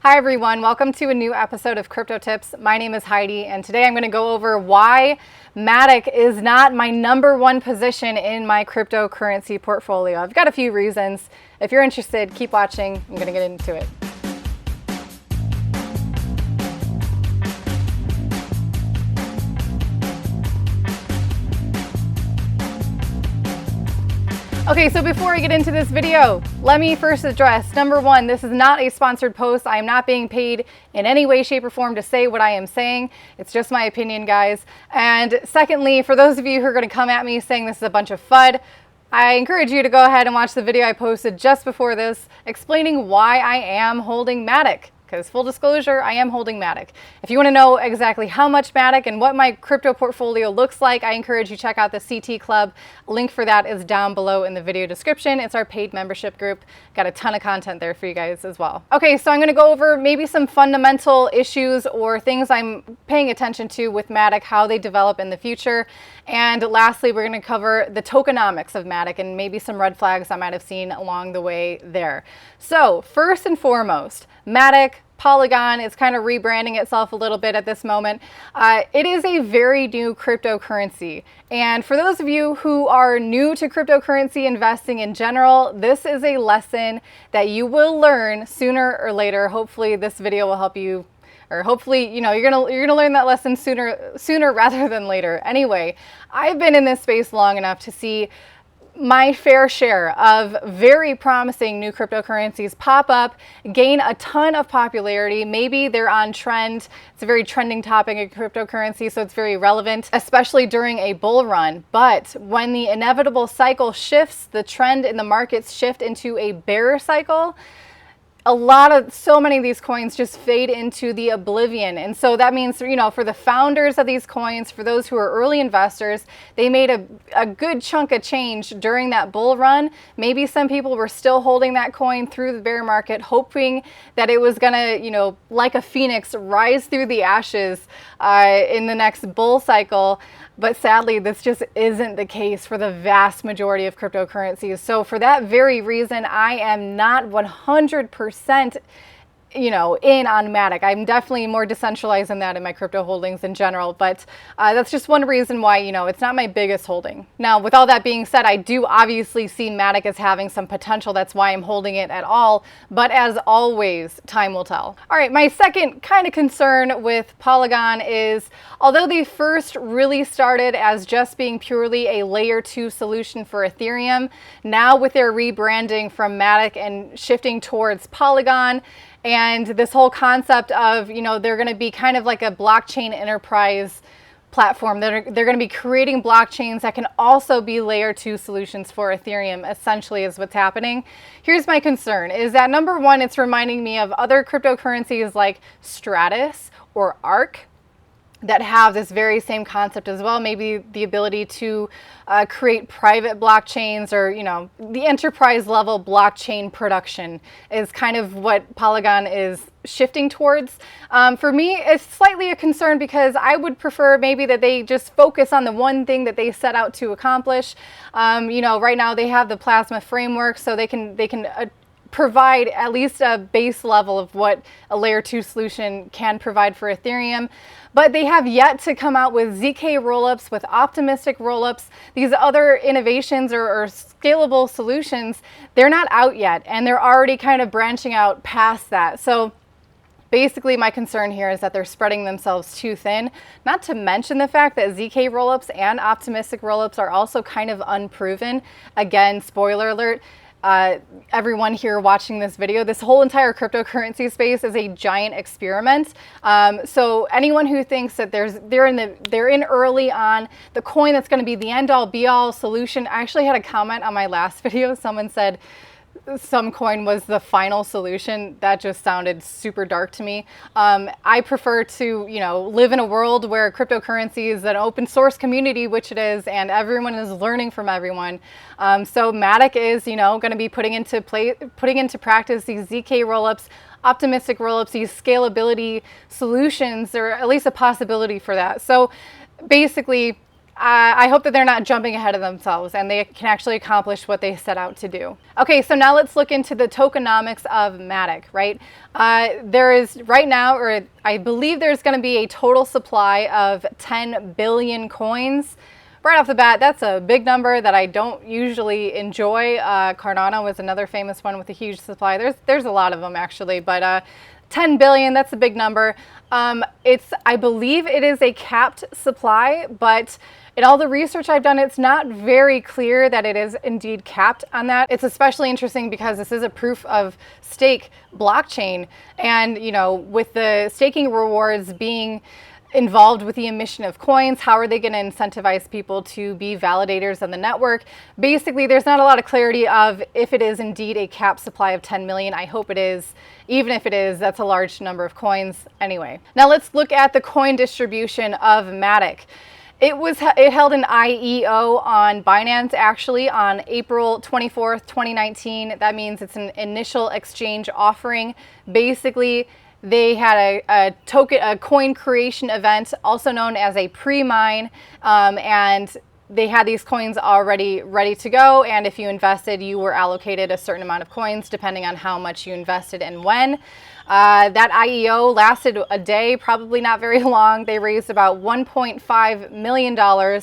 Hi everyone, welcome to a new episode of Crypto Tips. My name is Heidi and today I'm going to go over why Matic is not my number one position in my cryptocurrency portfolio. I've got a few reasons. If you're interested, keep watching. I'm going to get into it. Okay, so before I get into this video, let me first address, number one, this is not a sponsored post. I am not being paid in any way, shape, or form to say what I am saying. It's just my opinion, guys. And secondly, for those of you who are going to come at me saying this is a bunch of FUD, I encourage you to go ahead and watch the video I posted just before this explaining why I am holding Matic. Because full disclosure, I am holding Matic. If you want to know exactly how much Matic and what my crypto portfolio looks like, I encourage you to check out the CT Club. A link for that is down below in the video description. It's our paid membership group. Got a ton of content there for you guys as well. Okay, so I'm going to go over maybe some fundamental issues or things I'm paying attention to with Matic, how they develop in the future. And lastly, we're going to cover the tokenomics of Matic and maybe some red flags I might have seen along the way there. So first and foremost, Matic, Polygon is kind of rebranding itself a little bit at this moment. It is a very new cryptocurrency. And for those of you who are new to cryptocurrency investing in general, this is a lesson that you will learn sooner or later. Hopefully this video will help you, or hopefully, you're gonna learn that lesson sooner rather than later. Anyway, I've been in this space long enough to see my fair share of very promising new cryptocurrencies pop up, gain a ton of popularity. Maybe they're on trend. It's a very trending topic in cryptocurrency, so it's very relevant, especially during a bull run. But when the inevitable cycle shifts, the trend in the markets shift into a bear cycle, so many of these coins just fade into the oblivion. And so that means, for the founders of these coins, for those who are early investors, they made a good chunk of change during that bull run. Maybe some people were still holding that coin through the bear market, hoping that it was gonna, like a phoenix, rise through the ashes in the next bull cycle. But sadly, this just isn't the case for the vast majority of cryptocurrencies. So for that very reason, I am not 100% in on Matic. I'm definitely more decentralized than that in my crypto holdings in general, but that's just one reason why, it's not my biggest holding. Now, with all that being said, I do obviously see Matic as having some potential. That's why I'm holding it at all. But as always, time will tell. All right, my second kind of concern with Polygon is, although they first really started as just being purely a layer 2 solution for Ethereum, now with their rebranding from Matic and shifting towards Polygon, and this whole concept of, they're going to be kind of like a blockchain enterprise platform. They're going to be creating blockchains that can also be layer 2 solutions for Ethereum, essentially is what's happening. Here's my concern, is that number one, it's reminding me of other cryptocurrencies like Stratus or Arc that have this very same concept as well. Maybe the ability to create private blockchains, or the enterprise level blockchain production is kind of what Polygon is shifting towards. For me, it's slightly a concern because I would prefer maybe that they just focus on the one thing that they set out to accomplish. Right now they have the Plasma framework, so they can provide at least a base level of what a layer 2 solution can provide for Ethereum. But they have yet to come out with ZK rollups, with optimistic rollups. These other innovations or scalable solutions, they're not out yet, and they're already kind of branching out past that. So basically, my concern here is that they're spreading themselves too thin, not to mention the fact that ZK rollups and optimistic rollups are also kind of unproven. Again, spoiler alert, everyone here watching this video, this whole entire cryptocurrency space is a giant experiment. So anyone who thinks that they're in early on the coin that's going to be the end all be all solution. I actually had a comment on my last video. Someone said some coin was the final solution. That just sounded super dark to me. I prefer to, live in a world where cryptocurrency is an open source community, which it is, and everyone is learning from everyone. So Matic is, going to be putting into practice these ZK rollups, optimistic rollups, these scalability solutions, or at least a possibility for that. So basically, I hope that they're not jumping ahead of themselves and they can actually accomplish what they set out to do. Okay, so now let's look into the tokenomics of Matic, right? There is right now, or I believe there's going to be a total supply of 10 billion coins. Right off the bat, that's a big number that I don't usually enjoy. Cardano was another famous one with a huge supply. There's a lot of them actually, but 10 billion, that's a big number. I believe it is a capped supply, but in all the research I've done, it's not very clear that it is indeed capped on that. It's especially interesting because this is a proof of stake blockchain. And, you know, with the staking rewards being involved with the emission of coins, how are they going to incentivize people to be validators on the network? Basically, there's not a lot of clarity of if it is indeed a capped supply of 10 million. I hope it is. Even if it is, that's a large number of coins anyway. Now let's look at the coin distribution of Matic. It held an IEO on Binance actually on April 24th, 2019. That means it's an initial exchange offering. Basically, they had a coin creation event, also known as a pre-mine, and they had these coins already ready to go. And if you invested, you were allocated a certain amount of coins depending on how much you invested and when. That IEO lasted a day, probably not very long. They raised about $1.5 million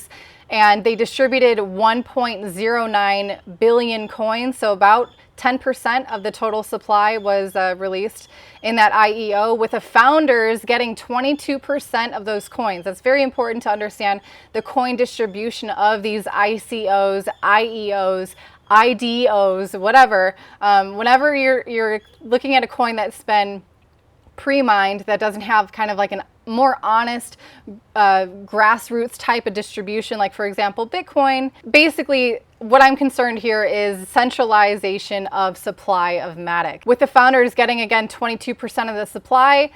and they distributed 1.09 billion coins. So about 10% of the total supply was released in that IEO, with the founders getting 22% of those coins. That's very important to understand the coin distribution of these ICOs, IEOs, IDOs, whatever. Whenever you're looking at a coin that's been pre-mined, that doesn't have kind of like a more honest grassroots type of distribution, like for example Bitcoin, basically what I'm concerned here is centralization of supply of Matic. With the founders getting again 22% of the supply,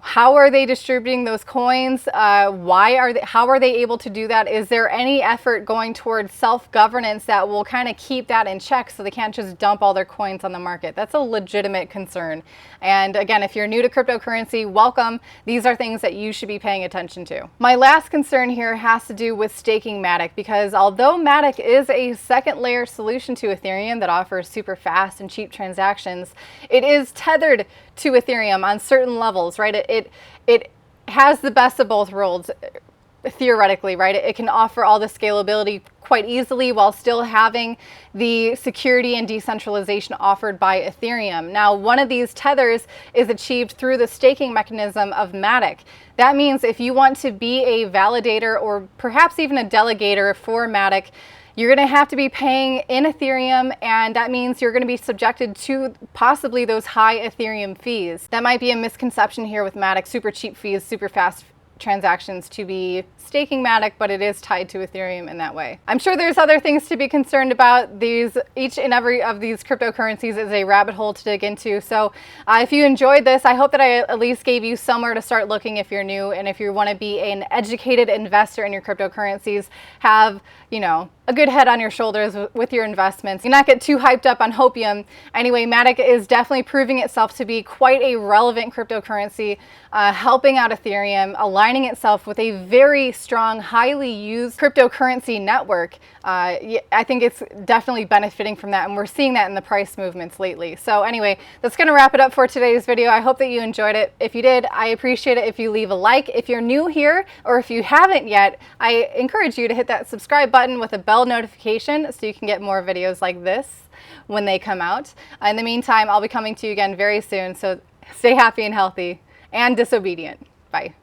how are they distributing those coins? How are they able to do that? Is there any effort going towards self-governance that will kind of keep that in check so they can't just dump all their coins on the market? That's a legitimate concern. And again, if you're new to cryptocurrency, welcome. These are things that you should be paying attention to. My last concern here has to do with staking Matic, because although Matic is a second layer solution to Ethereum that offers super fast and cheap transactions, it is tethered to Ethereum on certain levels, right? It has the best of both worlds, theoretically, right? It can offer all the scalability quite easily while still having the security and decentralization offered by Ethereum. Now, one of these tethers is achieved through the staking mechanism of Matic. That means if you want to be a validator or perhaps even a delegator for Matic, you're going to have to be paying in Ethereum, and that means you're going to be subjected to possibly those high Ethereum fees. That might be a misconception here with Matic, super cheap fees, super fast transactions to be staking Matic, but it is tied to Ethereum in that way. I'm sure there's other things to be concerned about. Each and every of these cryptocurrencies is a rabbit hole to dig into. So if you enjoyed this, I hope that I at least gave you somewhere to start looking if you're new, and if you want to be an educated investor in your cryptocurrencies, have, you know, a good head on your shoulders with your investments. You not get too hyped up on hopium. Anyway, Matic is definitely proving itself to be quite a relevant cryptocurrency, helping out Ethereum, aligning itself with a very strong, highly used cryptocurrency network. I think it's definitely benefiting from that, and we're seeing that in the price movements lately. So anyway, that's going to wrap it up for today's video. I hope that you enjoyed it. If you did, I appreciate it if you leave a like. If you're new here, or if you haven't yet, I encourage you to hit that subscribe button with a bell notification so you can get more videos like this when they come out. In the meantime, I'll be coming to you again very soon, so stay happy and healthy and disobedient. Bye.